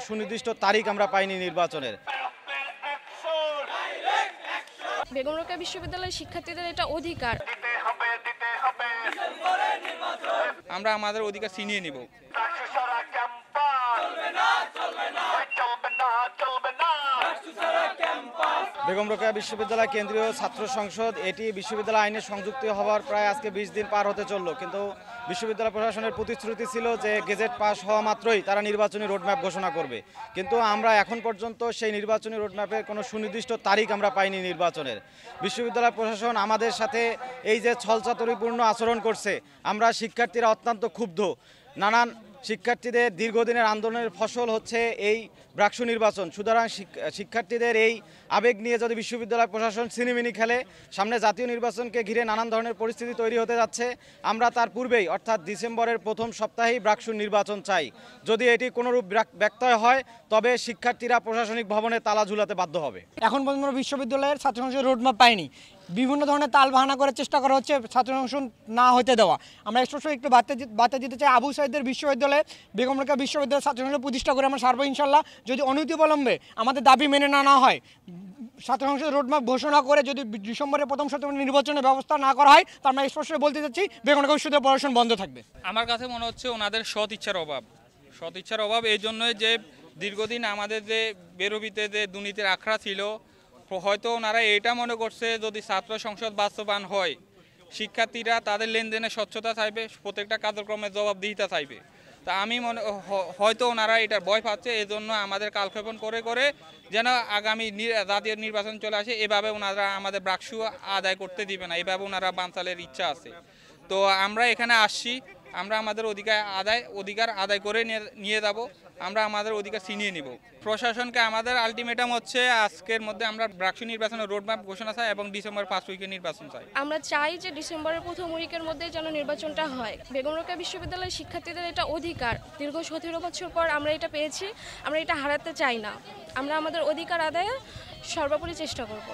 সুনির্দিষ্ট তারিখ আমরা পাইনি নির্বাচনের। বেগম রোকেয়া বিশ্ববিদ্যালয়ের শিক্ষার্থীদের এটা অধিকার। আমরা আমাদের অধিকার ছিনিয়ে নিব। বেগম রোকেয়া বিশ্ববিদ্যালয় কেন্দ্রীয় ছাত্র সংসদ এটি বিশ্ববিদ্যালয় আইনে সংযুক্ত হওয়ার প্রায় আজকে 20 দিন পার হতে চলল, কিন্তু বিশ্ববিদ্যালয় প্রশাসনের প্রতিশ্রুতি ছিল যে গেজেট পাস হওয়া মাত্রই তারা নির্বাচনী রোডম্যাপ ঘোষণা করবে, কিন্তু আমরা এখন পর্যন্ত সেই নির্বাচনী রোডম্যাপের কোনো সুনির্দিষ্ট তারিখ আমরা পাইনি নির্বাচনের। বিশ্ববিদ্যালয় প্রশাসন আমাদের সাথে এই যে ছলচাতুরিপূর্ণ আচরণ করছে, আমরা শিক্ষার্থীরা অত্যন্ত ক্ষুব্ধ। নানান শিক্ষার্থীদের দীর্ঘদিনের আন্দোলনের ফসল হচ্ছে এই ব্রাকসু নির্বাচন। সুতরাং শিক্ষার্থীদের এই আবেগ নিয়ে যদি বিশ্ববিদ্যালয় প্রশাসন ছিনিমিনি খেলে, সামনে জাতীয় নির্বাচনকে ঘিরে নানান ধরনের পরিস্থিতি তৈরি হতে যাচ্ছে। আমরা তার পূর্বেই অর্থাৎ ডিসেম্বরের প্রথম সপ্তাহেই ব্রাকসু নির্বাচন চাই। যদি এটি কোনোরূপ ব্যত্যয় হয় তবে শিক্ষার্থীরা প্রশাসনিক ভবনে তালা ঝুলাতে বাধ্য হবে। এখন পর্যন্ত বিশ্ববিদ্যালয়ের ছাত্র সংসদের রোডম্যাপ পাইনি। বিভিন্ন ধরনের তাল বাহানা করে চেষ্টা করা হচ্ছে ছাত্র সংসদ না হতে দেওয়া। আমরা স্পষ্ট একটু বার্তা দিতে চাই, আবু সাইদের বিশ্ববিদ্যালয়ে বেগম রোকেয়া বিশ্ববিদ্যালয় ছাত্র সংসদ প্রতিষ্ঠা করে আমরা সারবো ইনশাল্লাহ। যদি অনতিবিলম্বে আমাদের দাবি মেনে না হয়, ছাত্র সংসদের রোডম্যাপ ঘোষণা করে যদি ডিসেম্বরের প্রথম সপ্তাহে নির্বাচনের ব্যবস্থা না করা হয়, তা আমরা স্পষ্ট বলতে চাচ্ছি বেগম রোকেয়া বিশ্ববিদ্যালয় পড়াশোনা বন্ধ থাকবে। আমার কাছে মনে হচ্ছে ওনাদের সৎ ইচ্ছার অভাব এই জন্যই যে দীর্ঘদিন আমাদের যে বেরোবিতে যে দুর্নীতির আখড়া ছিল, হয়তো ওনারা এটা মনে করছে যদি ছাত্র সংসদ বাস্তবায়ন হয় শিক্ষার্থীরা তাদের লেনদেনের স্বচ্ছতা চাইবে, প্রত্যেকটা কার্যক্রমের জবাবদিহিতা চাইবে। তা আমি হয়তো ওনারা এটার ভয় পাচ্ছে, এই জন্য আমাদের কালক্ষেপণ করে যেন আগামী জাতীয় নির্বাচন চলে আসে এভাবে ওনারা আমাদের ব্রাকসু আদায় করতে দিবে না, এভাবে ওনারা বানচালের ইচ্ছা আছে। তো আমরা এখানে আসছি, আমরা আমাদের অধিকার আদায় করে নিয়ে যাব, আমরা আমাদের অধিকার ছিনিয়ে নিব। প্রশাসনকে আমাদের আলটিমেটাম হচ্ছে আজকের মধ্যে আমরা ব্রাকসু নির্বাচনের রোডম্যাপ ঘোষণা চাই এবং ডিসেম্বর 5 উইকে নির্বাচন চাই। আমরা চাই যে ডিসেম্বরের প্রথম উইকের মধ্যে যেন নির্বাচনটা হয়। বেগম রোকেয়া বিশ্ববিদ্যালয়ের শিক্ষার্থীদের এটা অধিকার। দীর্ঘ 17 বছর পর আমরা এটা পেয়েছি, আমরা এটা হারাতে চাই না। আমরা আমাদের অধিকার আদায়ে সর্বোপরি চেষ্টা করব।